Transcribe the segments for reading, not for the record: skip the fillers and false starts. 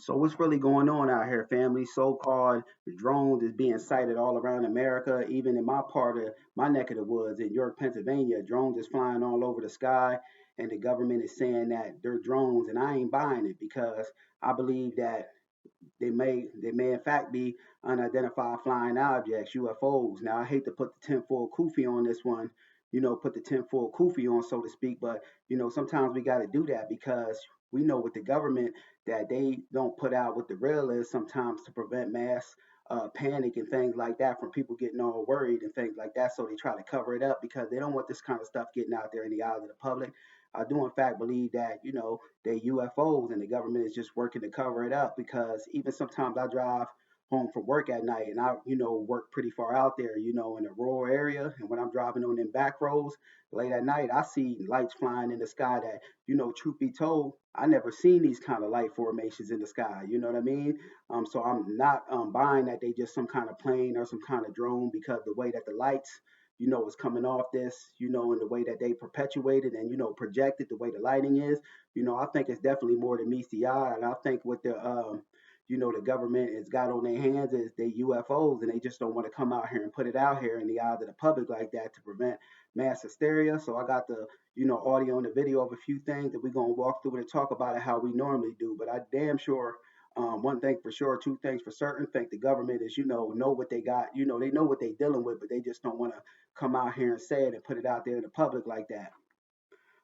So what's really going on out here, family? So-called drones is being sighted all around America, even in my part of my neck of the woods in York, Pennsylvania. Drones is flying all over the sky, and the government is saying that they're drones, and I ain't buying it because I believe that they may in fact be unidentified flying objects, UFOs. Now I hate to put the tinfoil kufi on this one, put the tinfoil kufi on, so to speak, but sometimes we got to do that because we know with the government that they don't put out what the real is sometimes to prevent mass panic and things like that from people getting all worried and things like that. So they try to cover it up because they don't want this kind of stuff getting out there in the eyes of the public. I do in fact believe that they're UFOs and the government is just working to cover it up because even sometimes I drive home from work at night and I work pretty far out there, in a rural area, and when I'm driving on them back roads late at night, I see lights flying in the sky that, truth be told, I never seen these kind of light formations in the sky. You know what I mean? So I'm not buying that they just some kind of plane or some kind of drone because the way that the lights, is coming off this, and the way that they perpetuated and, projected the way the lighting is, I think it's definitely more than meets the eye. And I think what the government has got on their hands is the UFOs, and they just don't want to come out here and put it out here in the eyes of the public like that to prevent mass hysteria. So I got the, audio and the video of a few things that we're going to walk through and talk about it how we normally do. But I damn sure, one thing for sure, two things for certain, think the government is, know what they got, they know what they're dealing with, but they just don't want to come out here and say it and put it out there in the public like that.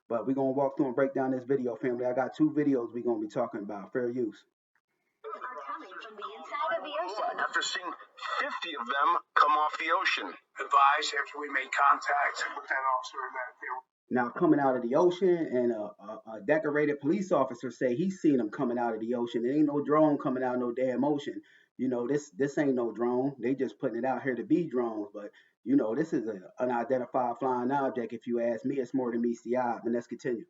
But we're going to walk through and break down this video, family. I got two videos we're going to be talking about. Fair use. Are coming from the inside of the ocean. After seeing 50 of them come off the ocean. Advise after we made contact with that officer that they were now coming out of the ocean, and a decorated police officer say he's seen them coming out of the ocean. There ain't no drone coming out of no damn ocean. This ain't no drone. They just putting it out here to be drones. But this is an unidentified flying object. If you ask me, it's more than meets the eye. But let's continue. 50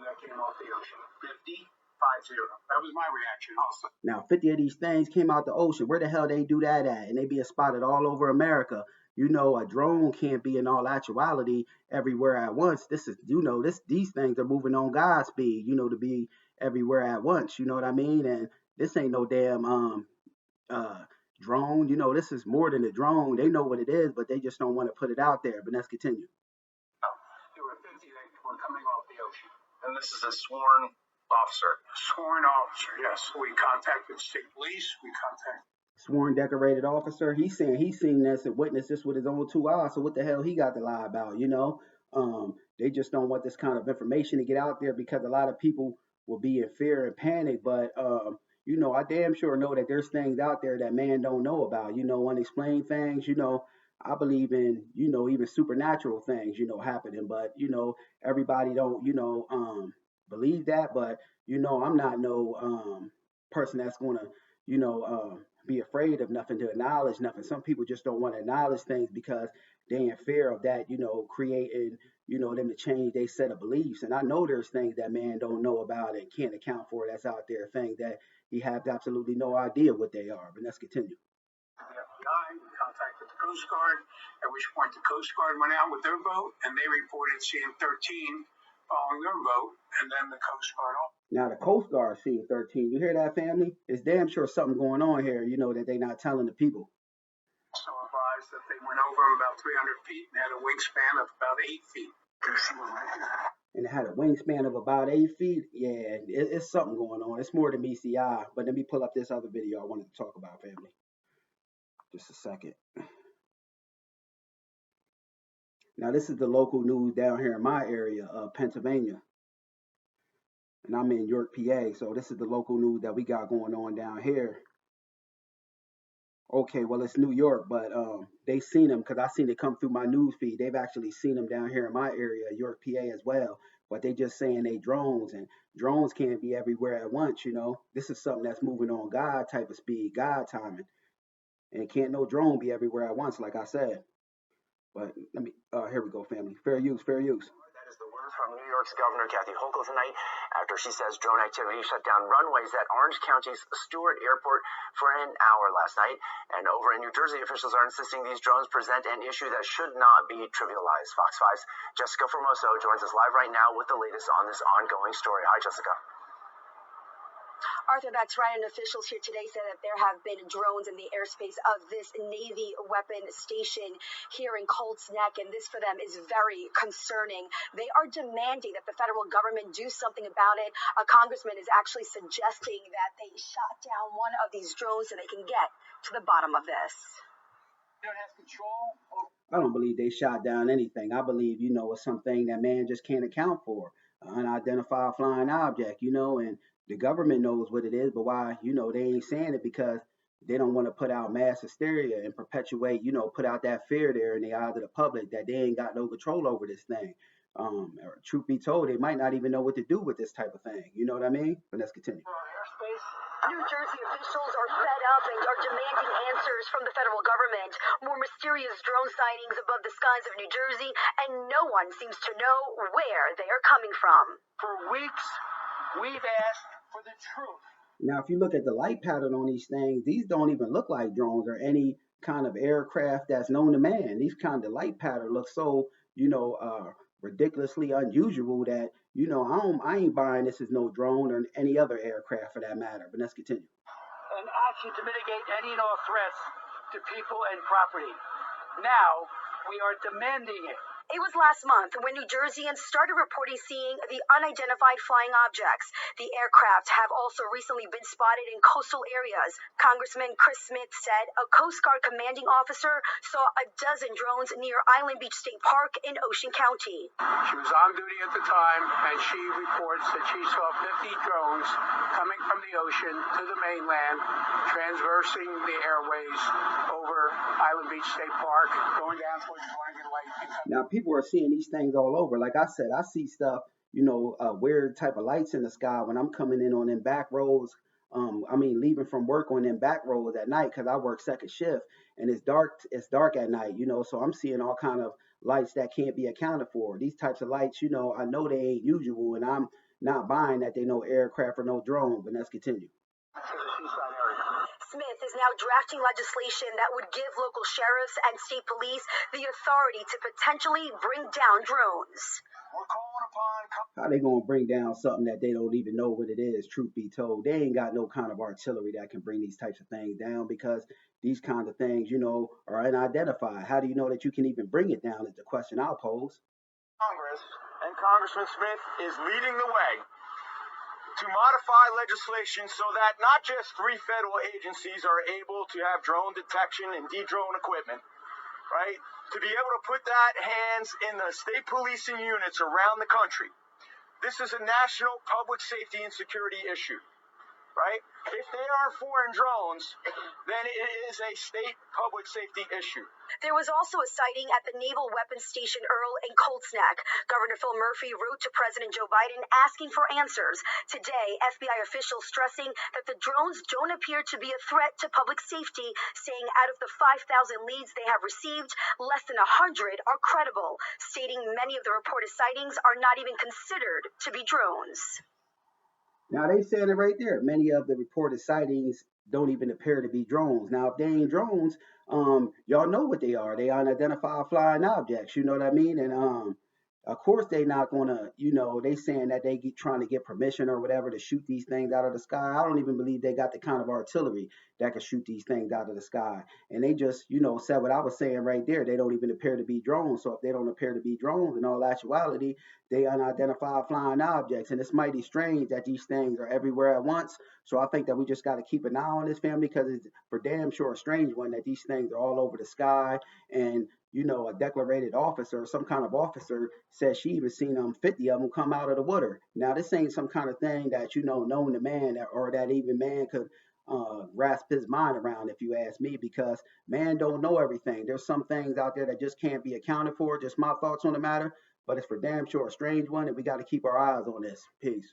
that came off the ocean. 50. 50. That was my reaction also. Now, 50 of these things came out the ocean. Where the hell they do that at? And they being spotted all over America. A drone can't be in all actuality everywhere at once. This is, these things are moving on God's speed, to be everywhere at once. You know what I mean? And this ain't no damn drone. This is more than a drone. They know what it is, but they just don't want to put it out there. But let's continue. Oh, there were 50 that were coming off the ocean. And this is a sworn officer. Sworn officer, yes. We contacted state police. We contacted sworn decorated officer. He's saying he's seen this and witnessed this with his own two eyes. So what the hell he got to lie about? They just don't want this kind of information to get out there because a lot of people will be in fear and panic. But I damn sure know that there's things out there that man don't know about. Unexplained things. I believe in even supernatural things happening. But everybody don't believe that. But I'm not no person that's gonna be afraid of nothing, to acknowledge nothing. Some people just don't want to acknowledge things because they're in fear of that, creating, them to change their set of beliefs. And I know there's things that man don't know about and can't account for that's out there, things that he has absolutely no idea what they are. But let's continue. The FBI, we contacted the Coast Guard, at which point the Coast Guard went out with their boat and they reported seeing 13 following their boat, and then the Coast Guard. Now the Coast Guard seeing 13. You hear that, family? It's damn sure something going on here, that they're not telling the people. So advised that they went over them about 300 feet and had a wingspan of about 8 feet. And it had a wingspan of about 8 feet. Yeah, it's something going on. It's more than meets the eye. But let me pull up this other video I wanted to talk about, family. Just a second. Now, this is the local news down here in my area of Pennsylvania. And I'm in York, PA. So this is the local news that we got going on down here. Okay, well, it's New York, but they seen them because I seen it come through my news feed. They've actually seen them down here in my area, York, PA as well. But they just saying they drones, and drones can't be everywhere at once, This is something that's moving on God type of speed, God timing. And can't no drone be everywhere at once, like I said. But let me, here we go, family. Fair use, fair use. That is the word from New York's Governor Kathy Hochul tonight after she says drone activity shut down runways at Orange County's Stewart Airport for an hour last night. And over in New Jersey, officials are insisting these drones present an issue that should not be trivialized. Fox 5's Jessica Formoso joins us live right now with the latest on this ongoing story. Hi, Jessica. Arthur, that's right. And officials here today said that there have been drones in the airspace of this Navy weapon station here in Colts Neck, and this for them is very concerning. They are demanding that the federal government do something about it. A congressman is actually suggesting that they shot down one of these drones so they can get to the bottom of this. Has control over. I don't believe they shot down anything. I believe, it's something that man just can't account for. An unidentified flying object, and the government knows what it is, but why, they ain't saying it because they don't want to put out mass hysteria and perpetuate, put out that fear there in the eyes of the public that they ain't got no control over this thing. Truth be told, they might not even know what to do with this type of thing. You know what I mean? But let's continue. New Jersey officials are fed up and are demanding answers from the federal government. More mysterious drone sightings above the skies of New Jersey, and no one seems to know where they are coming from. For weeks, we've asked for the truth. Now, if you look at the light pattern on these things, these don't even look like drones or any kind of aircraft that's known to man. These kind of light pattern looks so, ridiculously unusual that I ain't buying this as no drone or any other aircraft for that matter. But let's continue. An action to mitigate any and all threats to people and property. Now we are demanding it. It was last month when New Jerseyans started reporting seeing the unidentified flying objects. The aircraft have also recently been spotted in coastal areas. Congressman Chris Smith said a Coast Guard commanding officer saw a dozen drones near Island Beach State Park in Ocean County. She was on duty at the time, and she reports that she saw 50 drones coming from the ocean to the mainland, transversing the airways over Island Beach State Park, going down towards Oregon Lake. Now, people are seeing these things all over. Like I said, I see stuff, weird type of lights in the sky when I'm coming in on them back roads. Leaving from work on them back roads at night because I work second shift and it's dark. It's dark at night, so I'm seeing all kind of lights that can't be accounted for. These types of lights, I know they ain't usual, and I'm not buying that they no aircraft or no drone. But let's continue. Smith is now drafting legislation that would give local sheriffs and state police the authority to potentially bring down drones. We're calling upon... How they gonna bring down something that they don't even know what it is? Truth be told, they ain't got no kind of artillery that can bring these types of things down because these kinds of things, are unidentified. How do you know that you can even bring it down is the question I'll pose. Congress and Congressman Smith is leading the way to modify legislation so that not just 3 federal agencies are able to have drone detection and de-drone equipment, right? To be able to put that hands in the state policing units around the country. This is a national public safety and security issue, right? If they are foreign drones, then it is a state public safety issue. There was also a sighting at the Naval Weapons Station Earl in Colts Neck. Governor Phil Murphy wrote to President Joe Biden asking for answers. Today, FBI officials stressing that the drones don't appear to be a threat to public safety, saying out of the 5,000 leads they have received, less than 100 are credible, stating many of the reported sightings are not even considered to be drones. Now, they said it right there. Many of the reported sightings don't even appear to be drones. Now, if they ain't drones, y'all know what they are. They unidentified flying objects, you know what I mean? And of course they not gonna, they saying that they trying to get permission or whatever to shoot these things out of the sky. I don't even believe they got the kind of artillery that can shoot these things out of the sky. And they just, said what I was saying right there. They don't even appear to be drones. So if they don't appear to be drones, in all actuality, they unidentified flying objects. And it's mighty strange that these things are everywhere at once. So I think that we just got to keep an eye on this, family, because it's for damn sure a strange one that these things are all over the sky. And a declarated officer, some kind of officer, says she even seen 50 of them come out of the water. Now, this ain't some kind of thing that, known to man or that even man could grasp his mind around, if you ask me, because man don't know everything. There's some things out there that just can't be accounted for. Just my thoughts on the matter, but it's for damn sure a strange one, and we got to keep our eyes on this. Peace.